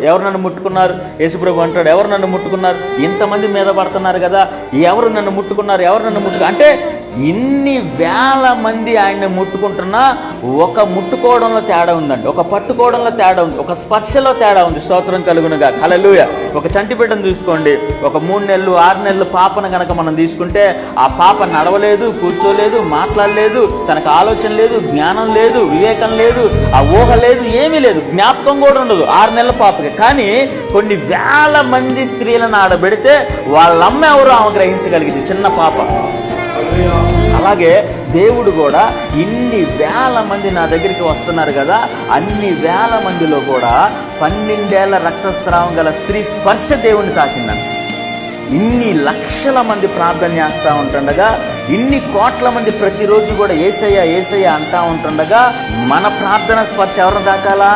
ఎవరు నన్ను ముట్టుకున్నారు? యేసుప్రభు అంటాడు, ఎవరు నన్ను ముట్టుకున్నారు? ఇంతమంది మీద పడుతున్నారు కదా, ఎవరు నన్ను ముట్టుకున్నారు? ఎవరు నన్ను అంటే ఇన్ని వేల మంది ఆయన్ని ముట్టుకుంటున్నా ఒక ముట్టుకోవడంలో తేడా ఉందండి, ఒక పట్టుకోవడంలో తేడా ఉంది, ఒక స్పర్శలో తేడా ఉంది. స్తోత్రం కలుగునుగా. హల్లెలూయా. ఒక చంటి బిడ్డను తీసుకోండి, ఒక 3 నెలలు 6 నెలలు పాపను కనుక మనం తీసుకుంటే ఆ పాప నడవలేదు, కూర్చోలేదు, మాట్లాడలేదు, తనకు ఆలోచన లేదు, జ్ఞానం లేదు, వివేకం లేదు, ఆ ఊహ లేదు, ఏమీ లేదు, జ్ఞాపకం కూడా ఉండదు 6 నెలల పాపకి. కానీ కొన్ని వేల మంది స్త్రీలను ఆడబెడితే వాళ్ళమ్మ ఎవరో ఆమె గ్రహించగలిగింది, చిన్న పాప. అలాగే దేవుడు కూడా ఇన్ని వేల మంది నా దగ్గరికి వస్తున్నారు కదా, అన్ని వేల మందిలో కూడా 12 ఏళ్ల రక్తస్రావం గల స్త్రీ స్పర్శ దేవుని తాకిందంట. ఇన్ని లక్షల మంది ప్రార్థన చేస్తూ ఉంటుండగా, ఇన్ని కోట్ల మంది ప్రతిరోజు కూడా యేసయ్య యేసయ్య అంటూ ఉంటుండగా మన ప్రార్థన స్పర్శ ఎవరిని తాకాలా?